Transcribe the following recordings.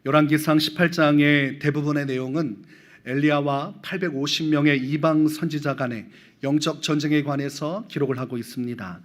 열왕기상 18장의 대부분의 내용은 엘리야와 850명의 이방 선지자 간의 영적 전쟁에 관해서 기록을 하고 있습니다.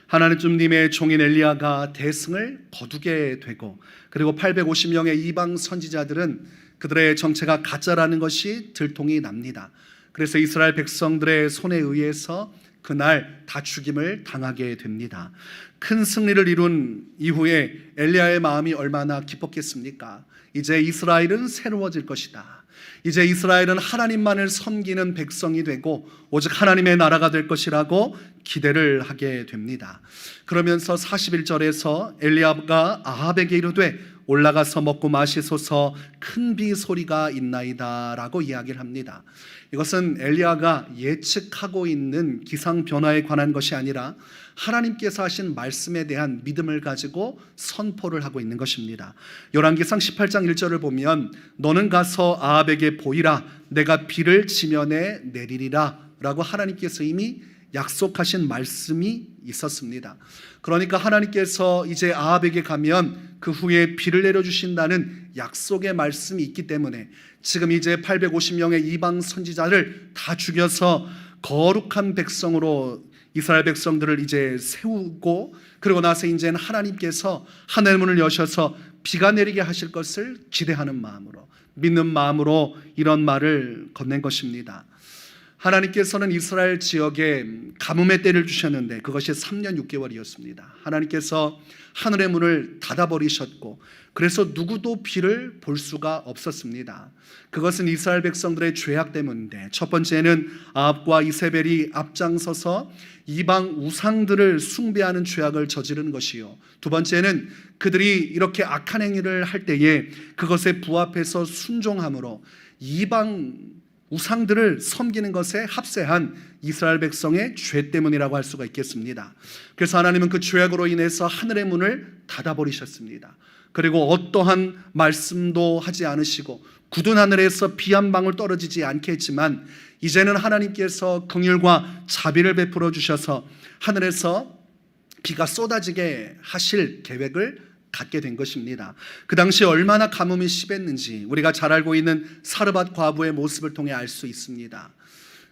하나님의 종인 엘리야가 대승을 거두게 되고, 그리고 850명의 이방 선지자들은 그들의 정체가 가짜라는 것이 들통이 납니다. 그래서 이스라엘 백성들의 손에 의해서 그날 다 죽임을 당하게 됩니다. 큰 승리를 이룬 이후에 엘리야의 마음이 얼마나 기뻤겠습니까? 이제 이스라엘은 새로워질 것이다. 이제 이스라엘은 하나님만을 섬기는 백성이 되고 오직 하나님의 나라가 될 것이라고 기대를 하게 됩니다. 그러면서 41절에서 엘리야가 아합에게 이르되 올라가서 먹고 마시소서, 큰 비 소리가 있나이다 라고 이야기를 합니다. 이것은 엘리야가 예측하고 있는 기상 변화에 관한 것이 아니라 하나님께서 하신 말씀에 대한 믿음을 가지고 선포를 하고 있는 것입니다. 열왕기상 18장 1절을 보면 너는 가서 아합에게 보이라, 내가 비를 지면에 내리리라 라고 하나님께서 이미 약속하신 말씀이 있었습니다. 그러니까 하나님께서 이제 아합에게 가면 그 후에 비를 내려주신다는 약속의 말씀이 있기 때문에 지금 이제 850명의 이방 선지자를 다 죽여서 거룩한 백성으로 이스라엘 백성들을 이제 세우고, 그러고 나서 이제는 하나님께서 하늘 문을 여셔서 비가 내리게 하실 것을 기대하는 마음으로, 믿는 마음으로 이런 말을 건넨 것입니다. 하나님께서는 이스라엘 지역에 가뭄의 때를 주셨는데 그것이 3년 6개월이었습니다. 하나님께서 하늘의 문을 닫아버리셨고 그래서 누구도 비를 볼 수가 없었습니다. 그것은 이스라엘 백성들의 죄악 때문인데, 첫 번째는 아합과 이세벨이 앞장서서 이방 우상들을 숭배하는 죄악을 저지른 것이요, 두 번째는 그들이 이렇게 악한 행위를 할 때에 그것에 부합해서 순종함으로 이방 우상들을 섬기는 것에 합세한 이스라엘 백성의 죄 때문이라고 할 수가 있겠습니다. 그래서 하나님은 그 죄악으로 인해서 하늘의 문을 닫아버리셨습니다. 그리고 어떠한 말씀도 하지 않으시고 굳은 하늘에서 비 한 방울 떨어지지 않게 했지만, 이제는 하나님께서 긍휼과 자비를 베풀어 주셔서 하늘에서 비가 쏟아지게 하실 계획을 갖게 된 것입니다. 그 당시 얼마나 가뭄이 심했는지 우리가 잘 알고 있는 사르밧 과부의 모습을 통해 알 수 있습니다.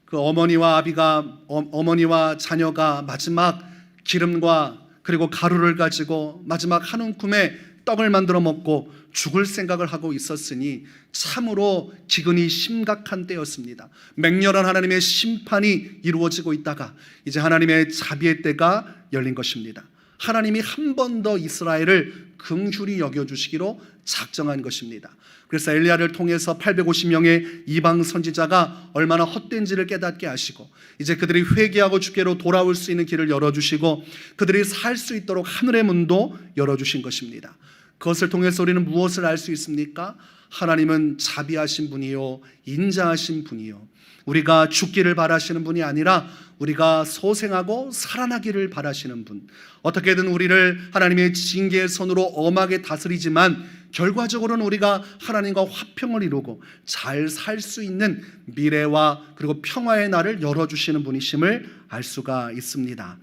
그 어머니와 자녀가 마지막 기름과 그리고 가루를 가지고 마지막 한 움큼의 떡을 만들어 먹고 죽을 생각을 하고 있었으니 참으로 기근이 심각한 때였습니다. 맹렬한 하나님의 심판이 이루어지고 있다가 이제 하나님의 자비의 때가 열린 것입니다. 하나님이 한 번 더 이스라엘을 긍휼히 여겨주시기로 작정한 것입니다. 그래서 엘리야를 통해서 850명의 이방 선지자가 얼마나 헛된지를 깨닫게 하시고 이제 그들이 회개하고 주께로 돌아올 수 있는 길을 열어주시고 그들이 살 수 있도록 하늘의 문도 열어주신 것입니다. 그것을 통해서 우리는 무엇을 알 수 있습니까? 하나님은 자비하신 분이요 인자하신 분이요, 우리가 죽기를 바라시는 분이 아니라 우리가 소생하고 살아나기를 바라시는 분, 어떻게든 우리를 하나님의 징계의 손으로 엄하게 다스리지만 결과적으로는 우리가 하나님과 화평을 이루고 잘 살 수 있는 미래와 그리고 평화의 날을 열어주시는 분이심을 알 수가 있습니다.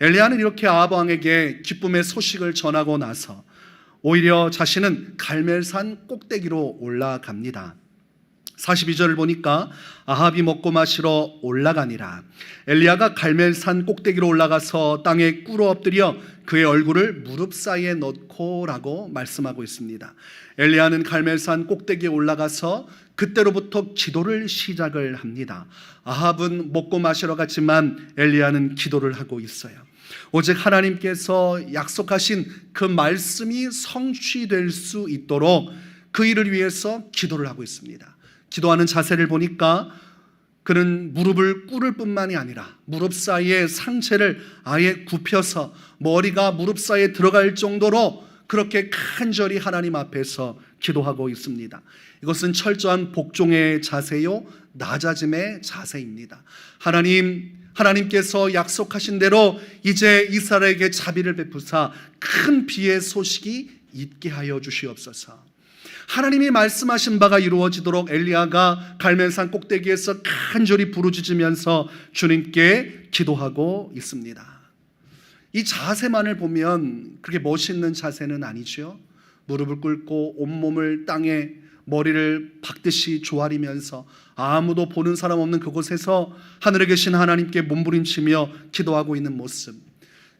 엘리야는 이렇게 아합 왕에게 기쁨의 소식을 전하고 나서 오히려 자신은 갈멜산 꼭대기로 올라갑니다. 42절을 보니까 아합이 먹고 마시러 올라가니라. 엘리야가 갈멜산 꼭대기로 올라가서 땅에 꿇어 엎드려 그의 얼굴을 무릎 사이에 넣고 라고 말씀하고 있습니다. 엘리야는 갈멜산 꼭대기에 올라가서 그때로부터 기도를 시작을 합니다. 아합은 먹고 마시러 갔지만 엘리야는 기도를 하고 있어요. 오직 하나님께서 약속하신 그 말씀이 성취될 수 있도록 그 일을 위해서 기도를 하고 있습니다. 기도하는 자세를 보니까 그는 무릎을 꿇을 뿐만이 아니라 무릎 사이에 상체를 아예 굽혀서 머리가 무릎 사이에 들어갈 정도로 그렇게 간절히 하나님 앞에서 기도하고 있습니다. 이것은 철저한 복종의 자세요, 낮아짐의 자세입니다. 하나님께서 약속하신 대로 이제 이스라엘에게 자비를 베푸사 큰 비의 소식이 있게 하여 주시옵소서. 하나님이 말씀하신 바가 이루어지도록 엘리야가 갈멜산 꼭대기에서 간절히 부르짖으면서 주님께 기도하고 있습니다. 이 자세만을 보면 그렇게 멋있는 자세는 아니죠. 무릎을 꿇고 온몸을 땅에 머리를 박듯이 조아리면서 아무도 보는 사람 없는 그곳에서 하늘에 계신 하나님께 몸부림치며 기도하고 있는 모습,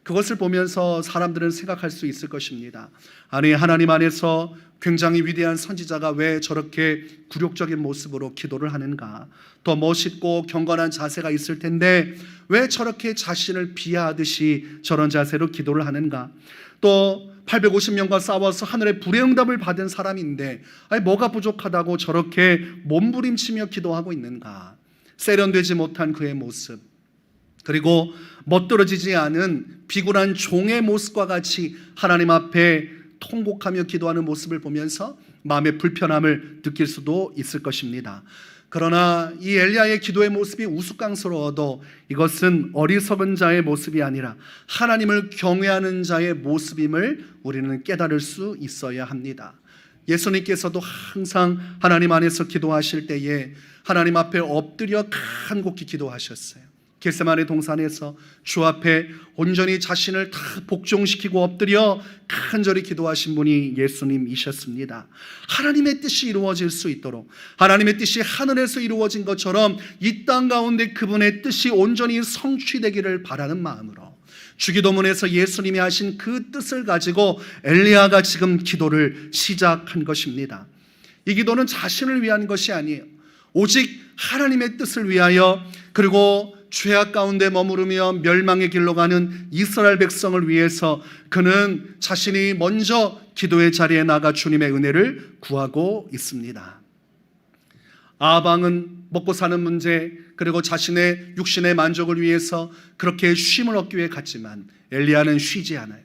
그것을 보면서 사람들은 생각할 수 있을 것입니다. 아니, 하나님 안에서 굉장히 위대한 선지자가 왜 저렇게 굴욕적인 모습으로 기도를 하는가? 더 멋있고 경건한 자세가 있을 텐데 왜 저렇게 자신을 비하하듯이 저런 자세로 기도를 하는가? 또 850명과 싸워서 하늘의 불의 응답을 받은 사람인데 아니, 뭐가 부족하다고 저렇게 몸부림치며 기도하고 있는가? 세련되지 못한 그의 모습, 그리고 멋들어지지 않은 비굴한 종의 모습과 같이 하나님 앞에 통곡하며 기도하는 모습을 보면서 마음의 불편함을 느낄 수도 있을 것입니다. 그러나 이 엘리야의 기도의 모습이 우스꽝스러워도 이것은 어리석은 자의 모습이 아니라 하나님을 경외하는 자의 모습임을 우리는 깨달을 수 있어야 합니다. 예수님께서도 항상 하나님 안에서 기도하실 때에 하나님 앞에 엎드려 간곡히 기도하셨어요. 겟세마네 동산에서 주 앞에 온전히 자신을 다 복종시키고 엎드려 간절히 기도하신 분이 예수님이셨습니다. 하나님의 뜻이 이루어질 수 있도록, 하나님의 뜻이 하늘에서 이루어진 것처럼 이 땅 가운데 그분의 뜻이 온전히 성취되기를 바라는 마음으로 주기도문에서 예수님이 하신 그 뜻을 가지고 엘리야가 지금 기도를 시작한 것입니다. 이 기도는 자신을 위한 것이 아니에요. 오직 하나님의 뜻을 위하여, 그리고 죄악 가운데 머무르며 멸망의 길로 가는 이스라엘 백성을 위해서 그는 자신이 먼저 기도의 자리에 나가 주님의 은혜를 구하고 있습니다. 아방은 먹고 사는 문제, 그리고 자신의 육신의 만족을 위해서 그렇게 쉼을 얻기 위해 갔지만 엘리야는 쉬지 않아요.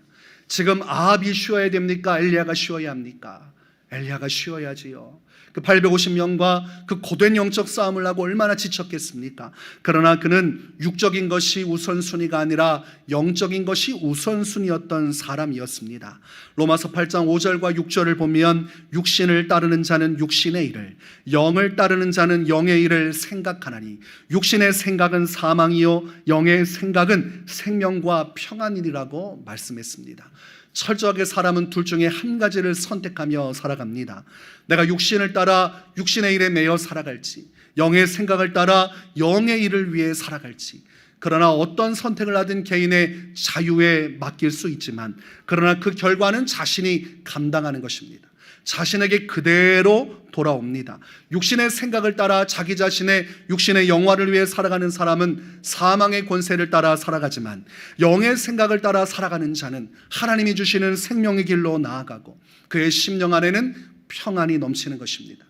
지금 아합이 쉬어야 됩니까? 엘리야가 쉬어야 합니까? 엘리야가 쉬어야지요. 그 850명과 그 고된 영적 싸움을 하고 얼마나 지쳤겠습니까? 그러나 그는 육적인 것이 우선순위가 아니라 영적인 것이 우선순위였던 사람이었습니다. 로마서 8장 5절과 6절을 보면 육신을 따르는 자는 육신의 일을, 영을 따르는 자는 영의 일을 생각하나니 육신의 생각은 사망이요 영의 생각은 생명과 평안이라고 말씀했습니다. 철저하게 사람은 둘 중에 한 가지를 선택하며 살아갑니다. 내가 육신을 따라 육신의 일에 매여 살아갈지, 영의 생각을 따라 영의 일을 위해 살아갈지. 그러나 어떤 선택을 하든 개인의 자유에 맡길 수 있지만, 그러나 그 결과는 자신이 감당하는 것입니다. 자신에게 그대로 돌아옵니다. 육신의 생각을 따라 자기 자신의 육신의 영화를 위해 살아가는 사람은 사망의 권세를 따라 살아가지만, 영의 생각을 따라 살아가는 자는 하나님이 주시는 생명의 길로 나아가고 그의 심령 안에는 평안이 넘치는 것입니다.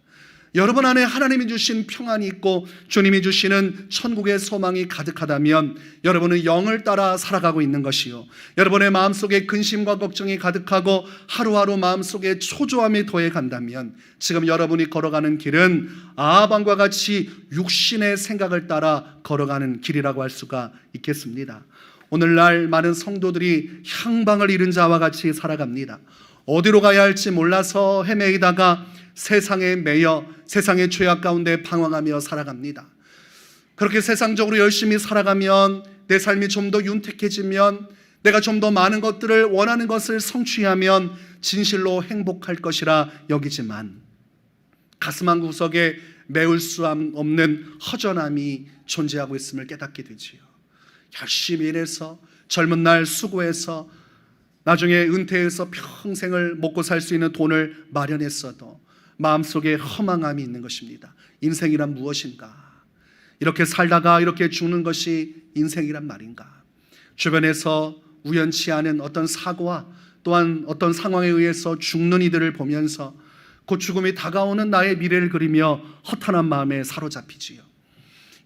여러분 안에 하나님이 주신 평안이 있고 주님이 주시는 천국의 소망이 가득하다면 여러분은 영을 따라 살아가고 있는 것이요, 여러분의 마음속에 근심과 걱정이 가득하고 하루하루 마음속에 초조함이 더해 간다면 지금 여러분이 걸어가는 길은 아합과 같이 육신의 생각을 따라 걸어가는 길이라고 할 수가 있겠습니다. 오늘날 많은 성도들이 향방을 잃은 자와 같이 살아갑니다. 어디로 가야 할지 몰라서 헤매이다가 세상에 매여 세상의 죄악 가운데 방황하며 살아갑니다. 그렇게 세상적으로 열심히 살아가면 내 삶이 좀 더 윤택해지면, 내가 좀 더 많은 것들을 원하는 것을 성취하면 진실로 행복할 것이라 여기지만 가슴 한 구석에 메울 수 없는 허전함이 존재하고 있음을 깨닫게 되지요. 열심히 일해서 젊은 날 수고해서 나중에 은퇴해서 평생을 먹고 살 수 있는 돈을 마련했어도 마음속에 허망함이 있는 것입니다. 인생이란 무엇인가? 이렇게 살다가 이렇게 죽는 것이 인생이란 말인가? 주변에서 우연치 않은 어떤 사고와 또한 어떤 상황에 의해서 죽는 이들을 보면서 곧 죽음이 다가오는 나의 미래를 그리며 허탄한 마음에 사로잡히지요.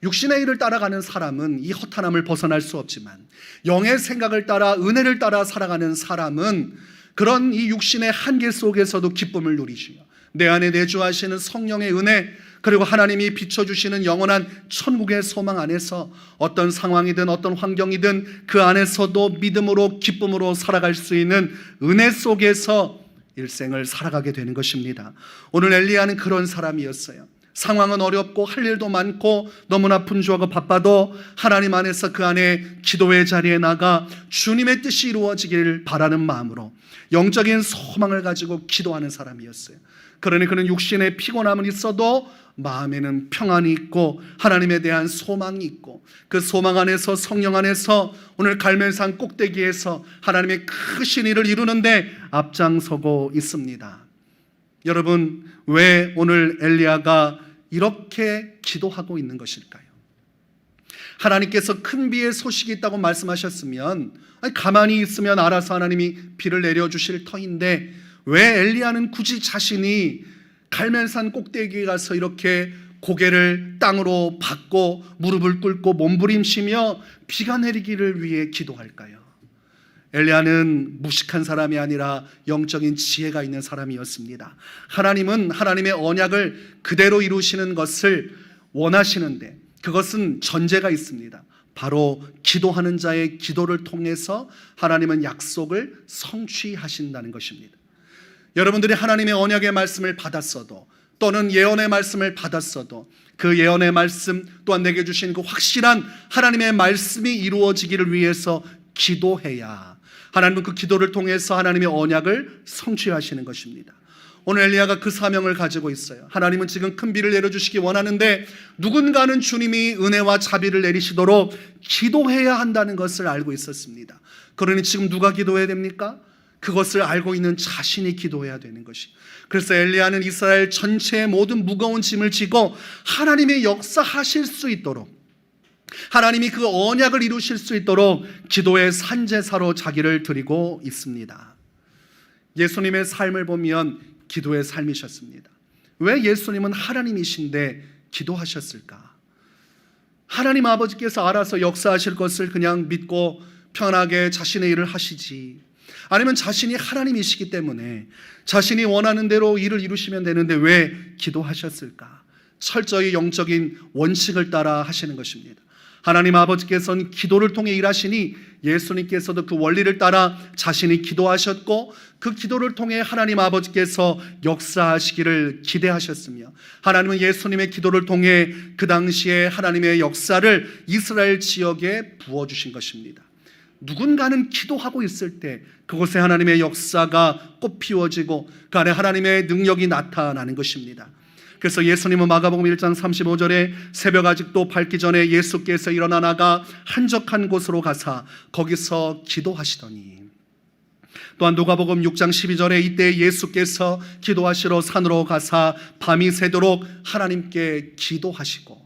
육신의 일을 따라가는 사람은 이 허탄함을 벗어날 수 없지만, 영의 생각을 따라 은혜를 따라 살아가는 사람은 그런 이 육신의 한계 속에서도 기쁨을 누리지요. 내 안에 내주하시는 성령의 은혜, 그리고 하나님이 비춰주시는 영원한 천국의 소망 안에서 어떤 상황이든 어떤 환경이든 그 안에서도 믿음으로 기쁨으로 살아갈 수 있는 은혜 속에서 일생을 살아가게 되는 것입니다. 오늘 엘리야는 그런 사람이었어요. 상황은 어렵고 할 일도 많고 너무나 분주하고 바빠도 하나님 안에서 그 안에 기도의 자리에 나가 주님의 뜻이 이루어지기를 바라는 마음으로 영적인 소망을 가지고 기도하는 사람이었어요. 그러니 그는 육신의 피곤함은 있어도 마음에는 평안이 있고 하나님에 대한 소망이 있고 그 소망 안에서 성령 안에서 오늘 갈멜산 꼭대기에서 하나님의 크신 일을 이루는데 앞장서고 있습니다. 여러분, 왜 오늘 엘리야가 이렇게 기도하고 있는 것일까요? 하나님께서 큰 비의 소식이 있다고 말씀하셨으면 가만히 있으면 알아서 하나님이 비를 내려주실 터인데 왜 엘리야는 굳이 자신이 갈멜산 꼭대기에 가서 이렇게 고개를 땅으로 받고 무릎을 꿇고 몸부림치며 비가 내리기를 위해 기도할까요? 엘리야는 무식한 사람이 아니라 영적인 지혜가 있는 사람이었습니다. 하나님은 하나님의 언약을 그대로 이루시는 것을 원하시는데 그것은 전제가 있습니다. 바로 기도하는 자의 기도를 통해서 하나님은 약속을 성취하신다는 것입니다. 여러분들이 하나님의 언약의 말씀을 받았어도 또는 예언의 말씀을 받았어도 그 예언의 말씀 또한 내게 주신 그 확실한 하나님의 말씀이 이루어지기를 위해서 기도해야 하나님은 그 기도를 통해서 하나님의 언약을 성취하시는 것입니다. 오늘 엘리야가 그 사명을 가지고 있어요. 하나님은 지금 큰 비를 내려주시기 원하는데 누군가는 주님이 은혜와 자비를 내리시도록 기도해야 한다는 것을 알고 있었습니다. 그러니 지금 누가 기도해야 됩니까? 그것을 알고 있는 자신이 기도해야 되는 것이. 그래서 엘리야는 이스라엘 전체의 모든 무거운 짐을 지고 하나님의 역사하실 수 있도록 하나님이 그 언약을 이루실 수 있도록 기도의 산제사로 자기를 드리고 있습니다. 예수님의 삶을 보면 기도의 삶이셨습니다. 왜 예수님은 하나님이신데 기도하셨을까? 하나님 아버지께서 알아서 역사하실 것을 그냥 믿고 편하게 자신의 일을 하시지, 아니면 자신이 하나님이시기 때문에 자신이 원하는 대로 일을 이루시면 되는데 왜 기도하셨을까? 철저히 영적인 원칙을 따라 하시는 것입니다. 하나님 아버지께서는 기도를 통해 일하시니 예수님께서도 그 원리를 따라 자신이 기도하셨고 그 기도를 통해 하나님 아버지께서 역사하시기를 기대하셨으며 하나님은 예수님의 기도를 통해 그 당시에 하나님의 역사를 이스라엘 지역에 부어주신 것입니다. 누군가는 기도하고 있을 때 그곳에 하나님의 역사가 꽃피워지고 그 안에 하나님의 능력이 나타나는 것입니다. 그래서 예수님은 마가복음 1장 35절에 새벽 아직도 밝기 전에 예수께서 일어나 나가 한적한 곳으로 가사 거기서 기도하시더니, 또한 누가복음 6장 12절에 이때 예수께서 기도하시러 산으로 가사 밤이 새도록 하나님께 기도하시고,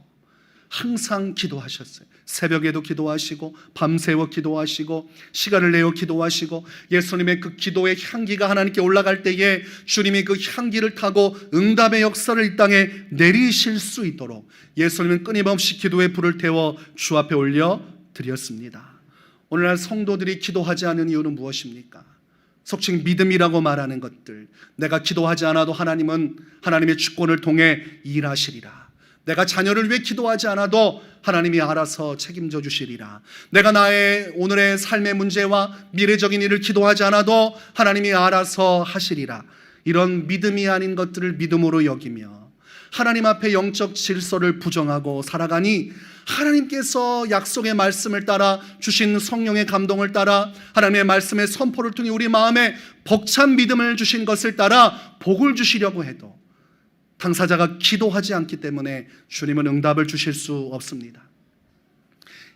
항상 기도하셨어요. 새벽에도 기도하시고 밤새워 기도하시고 시간을 내어 기도하시고 예수님의 그 기도의 향기가 하나님께 올라갈 때에 주님이 그 향기를 타고 응답의 역사를 이 땅에 내리실 수 있도록 예수님은 끊임없이 기도의 불을 태워 주 앞에 올려 드렸습니다. 오늘날 성도들이 기도하지 않는 이유는 무엇입니까? 속칭 믿음이라고 말하는 것들, 내가 기도하지 않아도 하나님은 하나님의 주권을 통해 일하시리라, 내가 자녀를 위해 기도하지 않아도 하나님이 알아서 책임져 주시리라, 내가 나의 오늘의 삶의 문제와 미래적인 일을 기도하지 않아도 하나님이 알아서 하시리라, 이런 믿음이 아닌 것들을 믿음으로 여기며 하나님 앞에 영적 질서를 부정하고 살아가니 하나님께서 약속의 말씀을 따라 주신 성령의 감동을 따라 하나님의 말씀의 선포를 통해 우리 마음에 벅찬 믿음을 주신 것을 따라 복을 주시려고 해도 당사자가 기도하지 않기 때문에 주님은 응답을 주실 수 없습니다.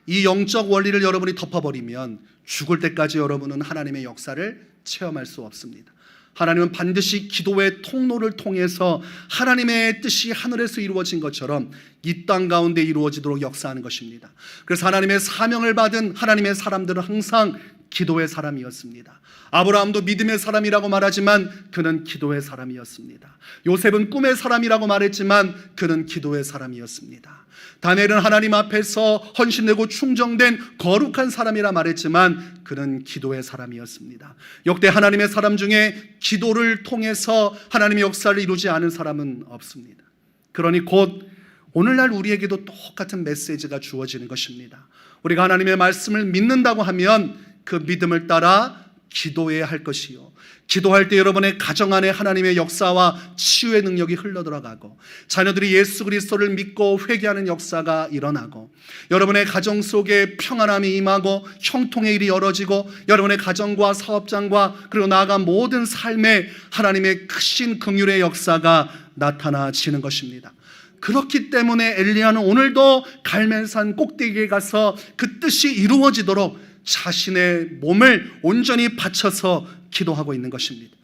이 영적 원리를 여러분이 덮어버리면 죽을 때까지 여러분은 하나님의 역사를 체험할 수 없습니다. 하나님은 반드시 기도의 통로를 통해서 하나님의 뜻이 하늘에서 이루어진 것처럼 이 땅 가운데 이루어지도록 역사하는 것입니다. 그래서 하나님의 사명을 받은 하나님의 사람들은 항상 기도의 사람이었습니다. 아브라함도 믿음의 사람이라고 말하지만 그는 기도의 사람이었습니다. 요셉은 꿈의 사람이라고 말했지만 그는 기도의 사람이었습니다. 다니엘은 하나님 앞에서 헌신되고 충정된 거룩한 사람이라 말했지만 그는 기도의 사람이었습니다. 역대 하나님의 사람 중에 기도를 통해서 하나님의 역사를 이루지 않은 사람은 없습니다. 그러니 곧 오늘날 우리에게도 똑같은 메시지가 주어지는 것입니다. 우리가 하나님의 말씀을 믿는다고 하면 그 믿음을 따라 기도해야 할 것이요, 기도할 때 여러분의 가정 안에 하나님의 역사와 치유의 능력이 흘러들어가고, 자녀들이 예수 그리스도를 믿고 회개하는 역사가 일어나고, 여러분의 가정 속에 평안함이 임하고 형통의 일이 열어지고, 여러분의 가정과 사업장과 그리고 나아가 모든 삶에 하나님의 크신 긍휼의 역사가 나타나지는 것입니다. 그렇기 때문에 엘리야는 오늘도 갈멜산 꼭대기에 가서 그 뜻이 이루어지도록 자신의 몸을 온전히 바쳐서 기도하고 있는 것입니다.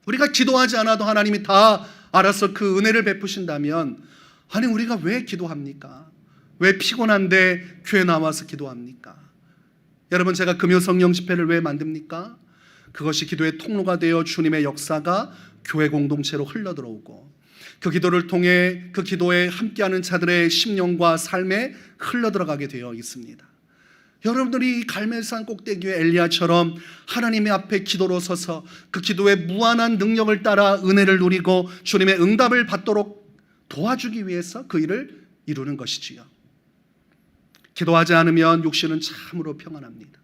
우리가 기도하지 않아도 하나님이 다 알아서 그 은혜를 베푸신다면, 아니 우리가 왜 기도합니까? 왜 피곤한데 교회 나와서 기도합니까? 여러분, 제가 금요 성령 집회를 왜 만듭니까? 그것이 기도의 통로가 되어 주님의 역사가 교회 공동체로 흘러들어오고, 그 기도를 통해 그 기도에 함께하는 자들의 심령과 삶에 흘러들어가게 되어 있습니다. 여러분들이 갈멜산 꼭대기에 엘리야처럼 하나님의 앞에 기도로 서서 그 기도의 무한한 능력을 따라 은혜를 누리고 주님의 응답을 받도록 도와주기 위해서 그 일을 이루는 것이지요. 기도하지 않으면 육신은 참으로 평안합니다.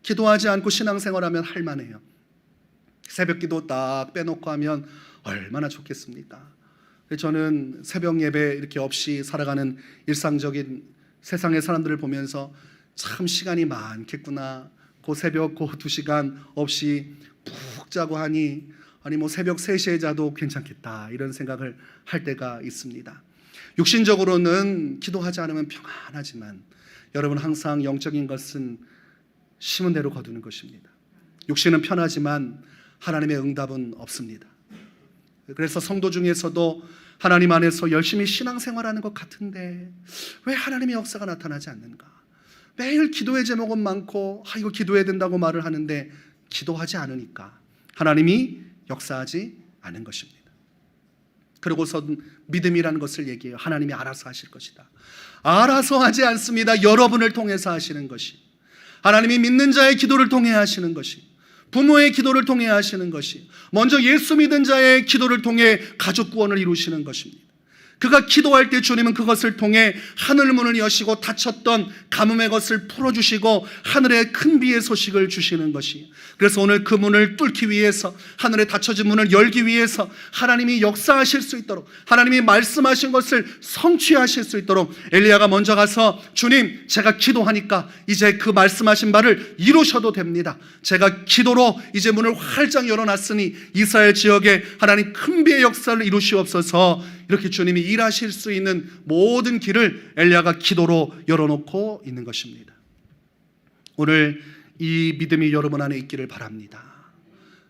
기도하지 않고 신앙생활하면 할만해요. 새벽기도 딱 빼놓고 하면 얼마나 좋겠습니까? 저는 새벽 예배 이렇게 없이 살아가는 일상적인 세상의 사람들을 보면서 참 시간이 많겠구나. 그 새벽 그 2시간 없이 푹 자고 하니, 아니 뭐 새벽 3시에 자도 괜찮겠다, 이런 생각을 할 때가 있습니다. 육신적으로는 기도하지 않으면 평안하지만 여러분, 항상 영적인 것은 심은 대로 거두는 것입니다. 육신은 편하지만 하나님의 응답은 없습니다. 그래서 성도 중에서도 하나님 안에서 열심히 신앙생활하는 것 같은데 왜 하나님의 역사가 나타나지 않는가? 매일 기도의 제목은 많고 이거 기도해야 된다고 말을 하는데 기도하지 않으니까 하나님이 역사하지 않은 것입니다. 그리고선 믿음이라는 것을 얘기해요. 하나님이 알아서 하실 것이다. 알아서 하지 않습니다. 여러분을 통해서 하시는 것이, 하나님이 믿는 자의 기도를 통해 하시는 것이, 부모의 기도를 통해 하시는 것이, 먼저 예수 믿은 자의 기도를 통해 가족 구원을 이루시는 것입니다. 그가 기도할 때 주님은 그것을 통해 하늘 문을 여시고 닫혔던 가뭄의 것을 풀어주시고 하늘의 큰 비의 소식을 주시는 것이, 그래서 오늘 그 문을 뚫기 위해서, 하늘에 닫혀진 문을 열기 위해서 하나님이 역사하실 수 있도록, 하나님이 말씀하신 것을 성취하실 수 있도록 엘리야가 먼저 가서, 주님 제가 기도하니까 이제 그 말씀하신 바를 이루셔도 됩니다. 제가 기도로 이제 문을 활짝 열어놨으니 이스라엘 지역에 하나님 큰 비의 역사를 이루시옵소서. 이렇게 주님이 일하실 수 있는 모든 길을 엘리야가 기도로 열어놓고 있는 것입니다. 오늘 이 믿음이 여러분 안에 있기를 바랍니다.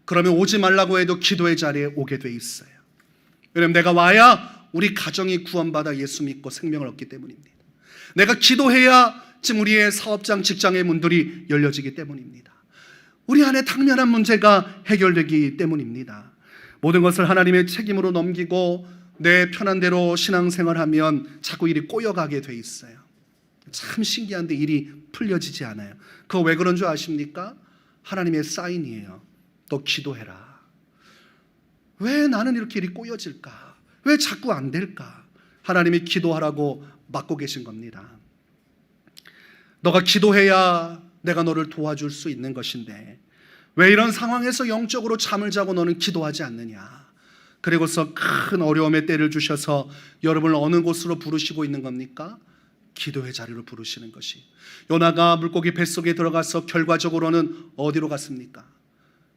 그러면 오지 말라고 해도 기도의 자리에 오게 돼 있어요. 왜냐하면 내가 와야 우리 가정이 구원받아 예수 믿고 생명을 얻기 때문입니다. 내가 기도해야 지금 우리의 사업장, 직장의 문들이 열려지기 때문입니다. 우리 안에 당면한 문제가 해결되기 때문입니다. 모든 것을 하나님의 책임으로 넘기고 내 편한 대로 신앙생활하면 자꾸 일이 꼬여가게 돼 있어요. 참 신기한데 일이 풀려지지 않아요. 그거 왜 그런 줄 아십니까? 하나님의 사인이에요. 너 기도해라. 왜 나는 이렇게 일이 꼬여질까? 왜 자꾸 안 될까? 하나님이 기도하라고 막고 계신 겁니다. 너가 기도해야 내가 너를 도와줄 수 있는 것인데 왜 이런 상황에서 영적으로 잠을 자고 너는 기도하지 않느냐? 그리고서 큰 어려움의 때를 주셔서 여러분을 어느 곳으로 부르시고 있는 겁니까? 기도의 자리로 부르시는 것이. 요나가 물고기 뱃속에 들어가서 결과적으로는 어디로 갔습니까?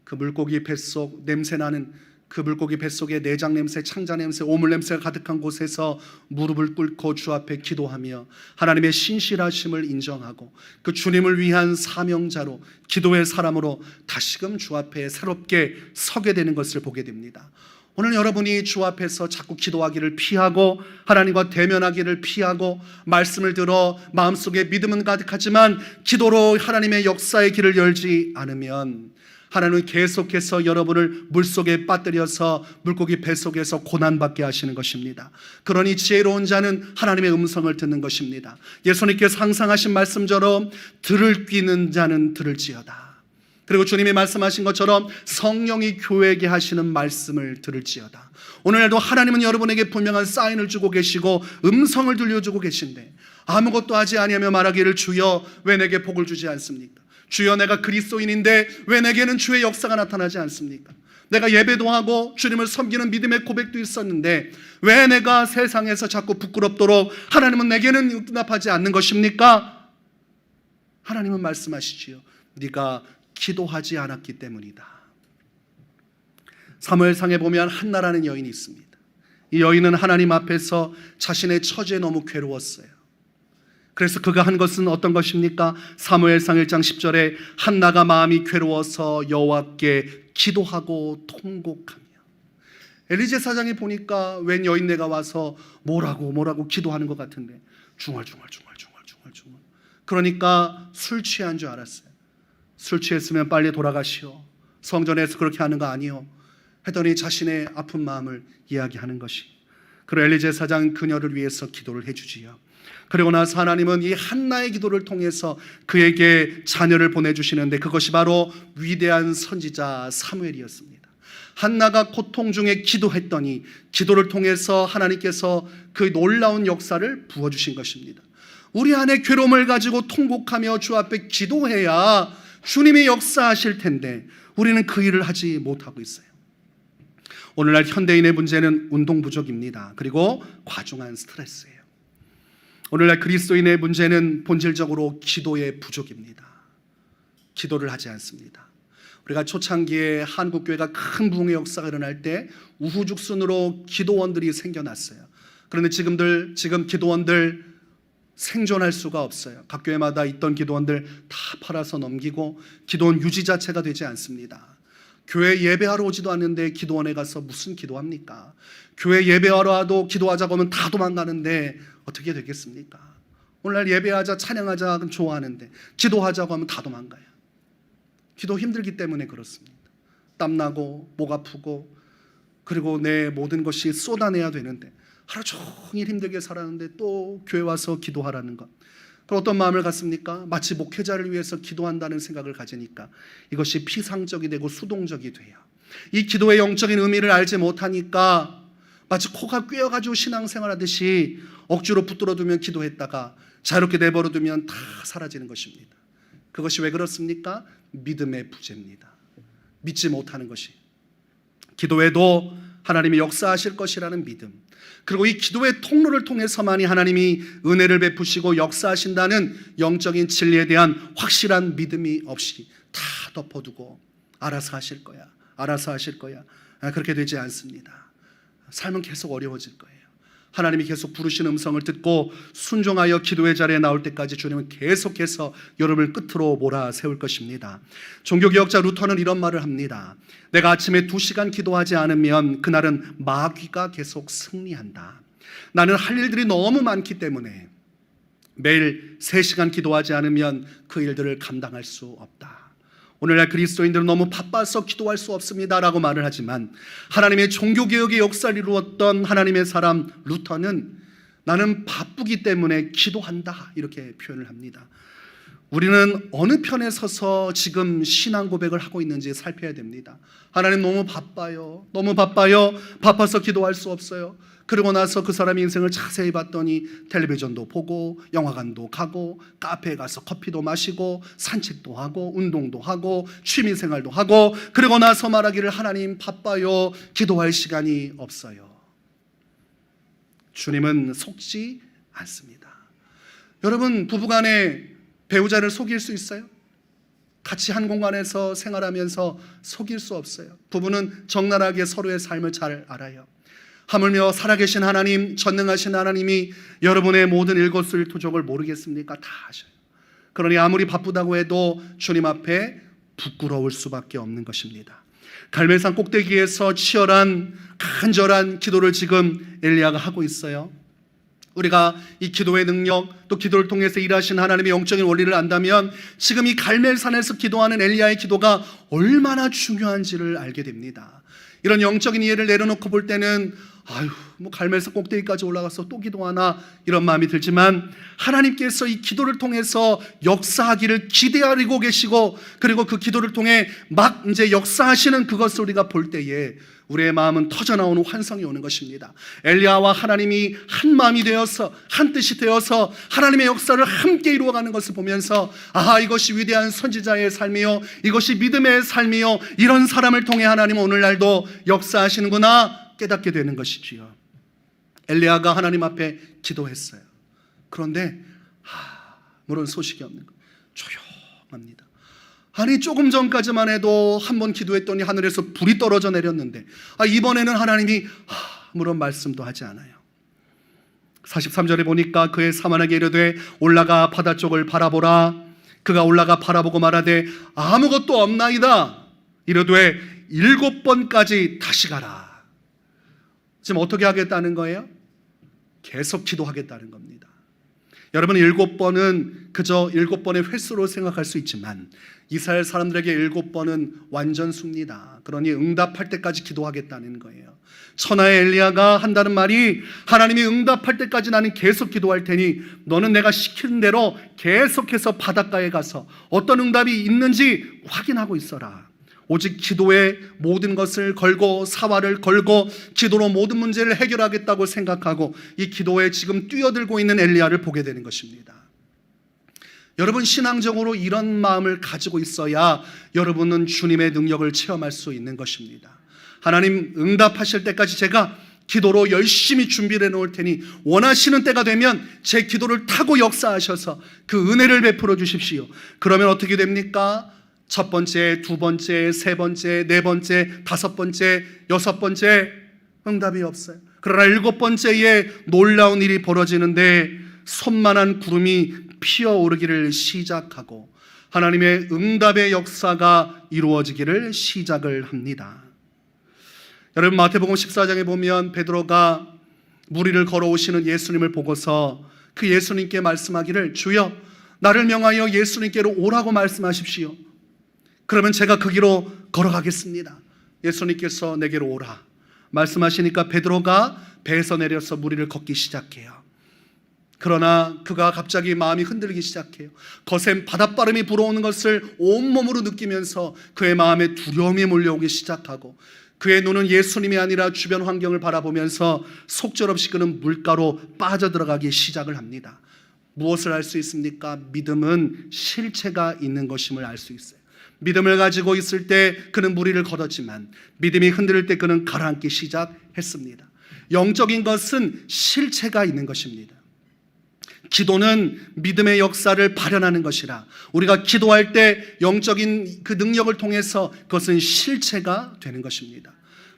그 물고기 뱃속 냄새나는, 그 물고기 뱃속에 내장 냄새, 창자 냄새, 오물 냄새가 가득한 곳에서 무릎을 꿇고 주 앞에 기도하며 하나님의 신실하심을 인정하고 그 주님을 위한 사명자로, 기도의 사람으로 다시금 주 앞에 새롭게 서게 되는 것을 보게 됩니다. 오늘 여러분이 주 앞에서 자꾸 기도하기를 피하고 하나님과 대면하기를 피하고 말씀을 들어 마음속에 믿음은 가득하지만 기도로 하나님의 역사의 길을 열지 않으면 하나님은 계속해서 여러분을 물속에 빠뜨려서 물고기 뱃속에서 고난받게 하시는 것입니다. 그러니 지혜로운 자는 하나님의 음성을 듣는 것입니다. 예수님께서 항상 하신 말씀처럼 들을 귀는 자는 들을지어다. 그리고 주님이 말씀하신 것처럼 성령이 교회에게 하시는 말씀을 들을지어다. 오늘날도 하나님은 여러분에게 분명한 사인을 주고 계시고 음성을 들려주고 계신데 아무것도 하지 아니하며 말하기를 주여 왜 내게 복을 주지 않습니까? 주여, 내가 그리스도인인데 왜 내게는 주의 역사가 나타나지 않습니까? 내가 예배도 하고 주님을 섬기는 믿음의 고백도 있었는데 왜 내가 세상에서 자꾸 부끄럽도록 하나님은 내게는 응답하지 않는 것입니까? 하나님은 말씀하시지요. 네가 기도하지 않았기 때문이다. 사무엘상에 보면 한나라는 여인이 있습니다. 이 여인은 하나님 앞에서 자신의 처지에 너무 괴로웠어요. 그래서 그가 한 것은 어떤 것입니까? 사무엘상 1장 10절에 한나가 마음이 괴로워서 여호와께 기도하고 통곡하며. 엘리제 사장이 보니까 웬 여인네가 와서 뭐라고 기도하는 것 같은데 중얼중얼. 그러니까 술 취한 줄 알았어요. 술 취했으면 빨리 돌아가시오. 성전에서 그렇게 하는 거 아니요. 했더니 자신의 아픈 마음을 이야기하는 것이. 그리고 엘리제 사장은 그녀를 위해서 기도를 해주지요. 그리고 나서 하나님은 이 한나의 기도를 통해서 그에게 자녀를 보내주시는데 그것이 바로 위대한 선지자 사무엘이었습니다. 한나가 고통 중에 기도했더니 기도를 통해서 하나님께서 그 놀라운 역사를 부어주신 것입니다. 우리 안에 괴로움을 가지고 통곡하며 주 앞에 기도해야 주님이 역사하실 텐데 우리는 그 일을 하지 못하고 있어요. 오늘날 현대인의 문제는 운동 부족입니다. 그리고 과중한 스트레스예요. 오늘날 그리스도인의 문제는 본질적으로 기도의 부족입니다. 기도를 하지 않습니다. 우리가 초창기에 한국교회가 큰 부흥의 역사가 일어날 때 우후죽순으로 기도원들이 생겨났어요. 그런데 지금 기도원들 생존할 수가 없어요. 각 교회마다 있던 기도원들 다 팔아서 넘기고 기도원 유지 자체가 되지 않습니다. 교회 예배하러 오지도 않는데 기도원에 가서 무슨 기도합니까? 교회 예배하러 와도 기도하자고 하면 다 도망가는데 어떻게 되겠습니까? 오늘날 예배하자 찬양하자 좋아하는데 기도하자고 하면 다 도망가요. 기도 힘들기 때문에 그렇습니다. 땀나고 목 아프고 그리고 내 모든 것이 쏟아내야 되는데 하루 종일 힘들게 살았는데 또 교회 와서 기도하라는 것. 그럼 어떤 마음을 갖습니까? 마치 목회자를 위해서 기도한다는 생각을 가지니까 이것이 피상적이 되고 수동적이 돼요. 이 기도의 영적인 의미를 알지 못하니까 마치 코가 꿰어가지고 신앙생활하듯이 억지로 붙들어두면 기도했다가 자유롭게 내버려두면 다 사라지는 것입니다. 그것이 왜 그렇습니까? 믿음의 부재입니다. 믿지 못하는 것이. 기도에도 하나님이 역사하실 것이라는 믿음, 그리고 이 기도의 통로를 통해서만이 하나님이 은혜를 베푸시고 역사하신다는 영적인 진리에 대한 확실한 믿음이 없이 다 덮어두고 알아서 하실 거야 그렇게 되지 않습니다. 삶은 계속 어려워질 거예요. 하나님이 계속 부르신 음성을 듣고 순종하여 기도의 자리에 나올 때까지 주님은 계속해서 여러분을 끝으로 몰아세울 것입니다. 종교개혁자 루터는 이런 말을 합니다. 내가 아침에 2시간 기도하지 않으면 그날은 마귀가 계속 승리한다. 나는 할 일들이 너무 많기 때문에 매일 3시간 기도하지 않으면 그 일들을 감당할 수 없다. 오늘날 그리스도인들은 너무 바빠서 기도할 수 없습니다 라고 말을 하지만 하나님의 종교개혁의 역사를 이루었던 하나님의 사람 루터는 나는 바쁘기 때문에 기도한다 이렇게 표현을 합니다. 우리는 어느 편에 서서 지금 신앙 고백을 하고 있는지 살펴야 됩니다. 하나님 너무 바빠요. 바빠서 기도할 수 없어요. 그러고 나서 그 사람의 인생을 자세히 봤더니 텔레비전도 보고 영화관도 가고 카페에 가서 커피도 마시고 산책도 하고 운동도 하고 취미생활도 하고 그러고 나서 말하기를 하나님 바빠요. 기도할 시간이 없어요. 주님은 속지 않습니다. 여러분 부부간에 배우자를 속일 수 있어요? 같이 한 공간에서 생활하면서 속일 수 없어요. 부부는 적나라하게 서로의 삶을 잘 알아요. 하물며 살아계신 하나님, 전능하신 하나님이 여러분의 모든 일거수일투족을 모르겠습니까? 다 아셔요. 그러니 아무리 바쁘다고 해도 주님 앞에 부끄러울 수밖에 없는 것입니다. 갈멜산 꼭대기에서 치열한 간절한 기도를 지금 엘리야가 하고 있어요. 우리가 이 기도의 능력 또 기도를 통해서 일하신 하나님의 영적인 원리를 안다면 지금 이 갈멜산에서 기도하는 엘리야의 기도가 얼마나 중요한지를 알게 됩니다. 이런 영적인 이해를 내려놓고 볼 때는 아유, 뭐 갈멜산 꼭대기까지 올라가서 또 기도하나 이런 마음이 들지만 하나님께서 이 기도를 통해서 역사하기를 기대하고 계시고 그리고 그 기도를 통해 막 이제 역사하시는 그것을 우리가 볼 때에 우리의 마음은 터져나오는 환상이 오는 것입니다. 엘리야와 하나님이 한 마음이 되어서 한 뜻이 되어서 하나님의 역사를 함께 이루어가는 것을 보면서 이것이 위대한 선지자의 삶이요, 이것이 믿음의 삶이요, 이런 사람을 통해 하나님은 오늘날도 역사하시는구나 깨닫게 되는 것이지요. 엘리야가 하나님 앞에 기도했어요. 그런데 아무런 소식이 없는 거예요. 조용합니다. 아니 조금 전까지만 해도 한 번 기도했더니 하늘에서 불이 떨어져 내렸는데 이번에는 하나님이 아무런 말씀도 하지 않아요. 43절에 보니까 그의 사만에게 이르되 올라가 바다 쪽을 바라보라. 그가 올라가 바라보고 말하되 아무것도 없나이다. 이르되 7번까지 다시 가라. 지금 어떻게 하겠다는 거예요? 계속 기도하겠다는 겁니다. 여러분 7번은 그저 7번의 횟수로 생각할 수 있지만 이스라엘 사람들에게 7번은 완전수입니다. 그러니 응답할 때까지 기도하겠다는 거예요. 천하의 엘리야가 한다는 말이 하나님이 응답할 때까지 나는 계속 기도할 테니 너는 내가 시키는 대로 계속해서 바닷가에 가서 어떤 응답이 있는지 확인하고 있어라. 오직 기도에 모든 것을 걸고 사활을 걸고 기도로 모든 문제를 해결하겠다고 생각하고 이 기도에 지금 뛰어들고 있는 엘리야를 보게 되는 것입니다. 여러분 신앙적으로 이런 마음을 가지고 있어야 여러분은 주님의 능력을 체험할 수 있는 것입니다. 하나님 응답하실 때까지 제가 기도로 열심히 준비를 해놓을 테니 원하시는 때가 되면 제 기도를 타고 역사하셔서 그 은혜를 베풀어 주십시오. 그러면 어떻게 됩니까? 첫 번째, 두 번째, 세 번째, 네 번째, 다섯 번째, 여섯 번째 응답이 없어요. 그러나 7번째에 놀라운 일이 벌어지는데 손만한 구름이 피어오르기를 시작하고 하나님의 응답의 역사가 이루어지기를 시작을 합니다. 여러분 마태복음 14장에 보면 베드로가 물 위를 걸어오시는 예수님을 보고서 그 예수님께 말씀하기를 주여 나를 명하여 예수님께로 오라고 말씀하십시오. 그러면 제가 그 길로 걸어가겠습니다. 예수님께서 내게로 오라 말씀하시니까 베드로가 배에서 내려서 물 위를 걷기 시작해요. 그러나 그가 갑자기 마음이 흔들리기 시작해요. 거센 바닷바람이 불어오는 것을 온몸으로 느끼면서 그의 마음에 두려움이 몰려오기 시작하고 그의 눈은 예수님이 아니라 주변 환경을 바라보면서 속절없이 그는 물가로 빠져들어가기 시작을 합니다. 무엇을 알 수 있습니까? 믿음은 실체가 있는 것임을 알 수 있어요. 믿음을 가지고 있을 때 그는 물 위를 걷었지만 믿음이 흔들릴 때 그는 가라앉기 시작했습니다. 영적인 것은 실체가 있는 것입니다. 기도는 믿음의 역사를 발현하는 것이라 우리가 기도할 때 영적인 그 능력을 통해서 그것은 실체가 되는 것입니다.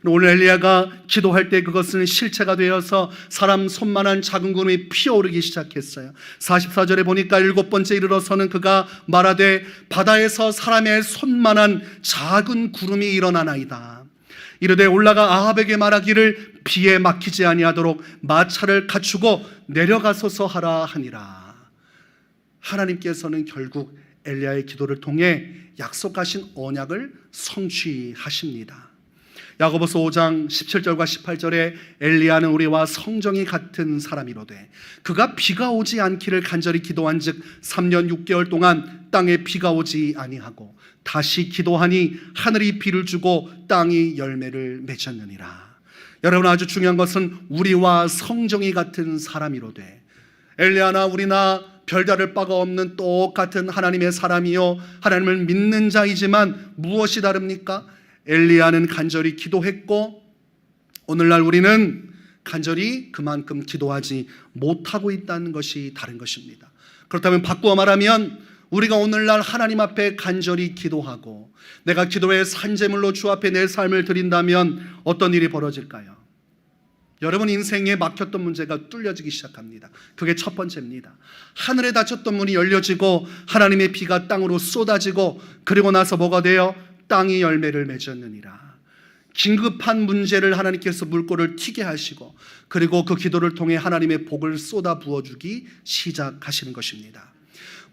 오늘 엘리야가 기도할 때 그것은 실체가 되어서 사람 손만한 작은 구름이 피어오르기 시작했어요. 44절에 보니까 7번째 이르러서는 그가 말하되 바다에서 사람의 손만한 작은 구름이 일어나나이다. 이르되 올라가 아합에게 말하기를 비에 막히지 아니하도록 마차를 갖추고 내려가소서 하라 하니라. 하나님께서는 결국 엘리야의 기도를 통해 약속하신 언약을 성취하십니다. 야고보서 5장 17절과 18절에 엘리야는 우리와 성정이 같은 사람이로되 그가 비가 오지 않기를 간절히 기도한즉 3년 6개월 동안 땅에 비가 오지 아니하고 다시 기도하니 하늘이 비를 주고 땅이 열매를 맺었느니라. 여러분 아주 중요한 것은 우리와 성정이 같은 사람이로되 엘리야나 우리나 별다를 바가 없는 똑같은 하나님의 사람이요 하나님을 믿는 자이지만 무엇이 다릅니까? 엘리야는 간절히 기도했고 오늘날 우리는 간절히 그만큼 기도하지 못하고 있다는 것이 다른 것입니다. 그렇다면 바꾸어 말하면 우리가 오늘날 하나님 앞에 간절히 기도하고 내가 기도의 산제물로 주 앞에 내 삶을 드린다면 어떤 일이 벌어질까요? 여러분 인생에 막혔던 문제가 뚫려지기 시작합니다. 그게 첫 번째입니다. 하늘에 닫혔던 문이 열려지고 하나님의 비가 땅으로 쏟아지고 그리고 나서 뭐가 돼요? 땅이 열매를 맺었느니라. 긴급한 문제를 하나님께서 물꼬를 튀게 하시고 그리고 그 기도를 통해 하나님의 복을 쏟아 부어주기 시작하시는 것입니다.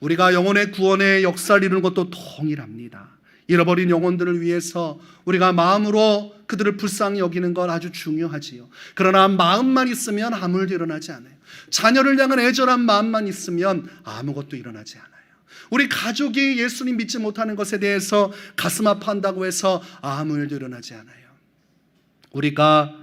우리가 영혼의 구원의 역사를 이루는 것도 동일합니다. 잃어버린 영혼들을 위해서 우리가 마음으로 그들을 불쌍히 여기는 건 아주 중요하지요. 그러나 마음만 있으면 아무 일도 일어나지 않아요. 자녀를 향한 애절한 마음만 있으면 아무것도 일어나지 않아요. 우리 가족이 예수님 믿지 못하는 것에 대해서 가슴 아파한다고 해서 아무 일도 일어나지 않아요. 우리가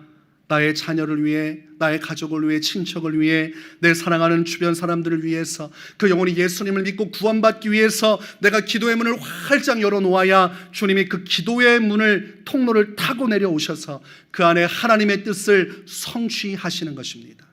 나의 자녀를 위해, 나의 가족을 위해, 친척을 위해, 내 사랑하는 주변 사람들을 위해서, 그 영혼이 예수님을 믿고 구원받기 위해서 내가 기도의 문을 활짝 열어놓아야 주님이 그 기도의 문을, 통로를 타고 내려오셔서 그 안에 하나님의 뜻을 성취하시는 것입니다.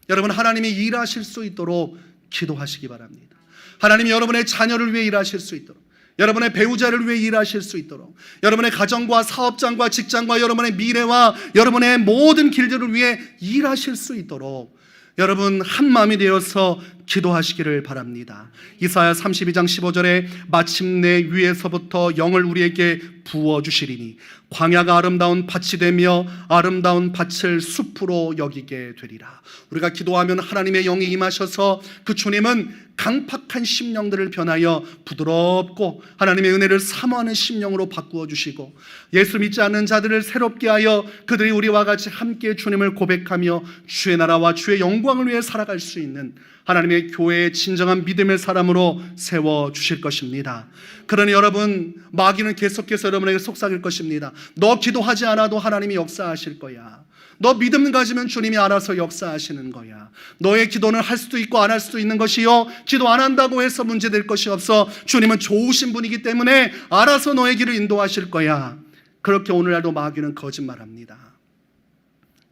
여러분, 하나님이 일하실 수 있도록 기도하시기 바랍니다. 하나님이 여러분의 자녀를 위해 일하실 수 있도록, 여러분의 배우자를 위해 일하실 수 있도록, 여러분의 가정과 사업장과 직장과 여러분의 미래와 여러분의 모든 길들을 위해 일하실 수 있도록 여러분 한 마음이 되어서 기도하시기를 바랍니다. 이사야 32장 15절에 마침내 위에서부터 영을 우리에게 부어주시리니 광야가 아름다운 밭이 되며 아름다운 밭을 숲으로 여기게 되리라. 우리가 기도하면 하나님의 영이 임하셔서 그 주님은 강팍한 심령들을 변하여 부드럽고 하나님의 은혜를 사모하는 심령으로 바꾸어 주시고, 예수 믿지 않는 자들을 새롭게 하여 그들이 우리와 같이 함께 주님을 고백하며 주의 나라와 주의 영광을 위해 살아갈 수 있는 하나님의 교회의 진정한 믿음의 사람으로 세워주실 것입니다. 그러니 여러분, 마귀는 계속해서 여러분에게 속삭일 것입니다. 너 기도하지 않아도 하나님이 역사하실 거야. 너 믿음 가지면 주님이 알아서 역사하시는 거야. 너의 기도는 할 수도 있고 안 할 수도 있는 것이요, 기도 안 한다고 해서 문제될 것이 없어. 주님은 좋으신 분이기 때문에 알아서 너의 길을 인도하실 거야. 그렇게 오늘날도 마귀는 거짓말합니다.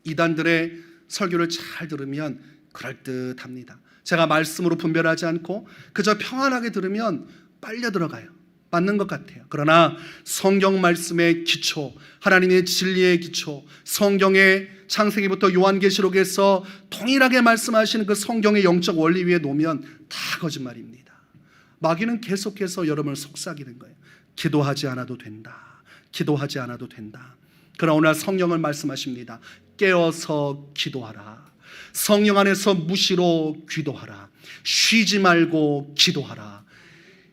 이단들의 설교를 잘 들으면 그럴듯합니다. 제가 말씀으로 분별하지 않고 그저 평안하게 들으면 빨려 들어가요. 맞는 것 같아요. 그러나 성경 말씀의 기초, 하나님의 진리의 기초, 성경의 창세기부터 요한계시록에서 동일하게 말씀하시는 그 성경의 영적 원리 위에 놓으면 다 거짓말입니다. 마귀는 계속해서 여러분을 속삭이는 거예요. 기도하지 않아도 된다. 기도하지 않아도 된다. 그러나 오늘 성경을 말씀하십니다. 깨어서 기도하라. 성령 안에서 무시로 기도하라. 쉬지 말고 기도하라.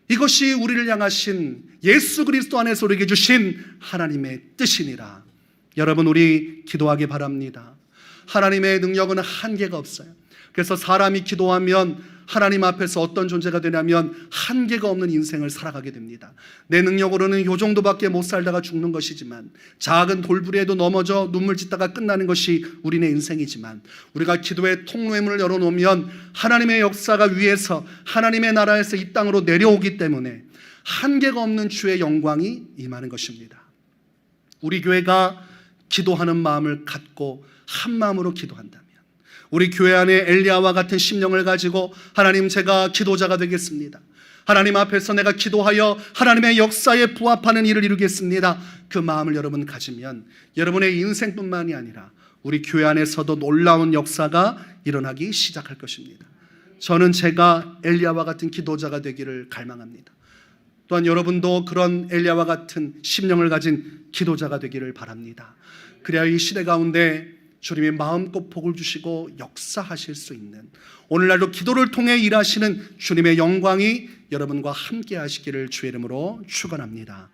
이것이 우리를 향하신 예수 그리스도 안에서 우리에게 주신 하나님의 뜻이니라. 여러분, 우리 기도하기 바랍니다. 하나님의 능력은 한계가 없어요. 그래서 사람이 기도하면 하나님 앞에서 어떤 존재가 되냐면 한계가 없는 인생을 살아가게 됩니다. 내 능력으로는 요 정도밖에 못 살다가 죽는 것이지만, 작은 돌부리에도 넘어져 눈물 짓다가 끝나는 것이 우리네 인생이지만, 우리가 기도의 통로의 문을 열어놓으면 하나님의 역사가 위에서 하나님의 나라에서 이 땅으로 내려오기 때문에 한계가 없는 주의 영광이 임하는 것입니다. 우리 교회가 기도하는 마음을 갖고 한 마음으로 기도한다면, 우리 교회 안에 엘리야와 같은 심령을 가지고 하나님, 제가 기도자가 되겠습니다. 하나님 앞에서 내가 기도하여 하나님의 역사에 부합하는 일을 이루겠습니다. 그 마음을 여러분 가지면 여러분의 인생뿐만이 아니라 우리 교회 안에서도 놀라운 역사가 일어나기 시작할 것입니다. 저는 제가 엘리야와 같은 기도자가 되기를 갈망합니다. 또한 여러분도 그런 엘리야와 같은 심령을 가진 기도자가 되기를 바랍니다. 그래야 이 시대 가운데 주님의 마음껏 복을 주시고 역사하실 수 있는, 오늘날도 기도를 통해 일하시는 주님의 영광이 여러분과 함께 하시기를 주의 이름으로 축원합니다.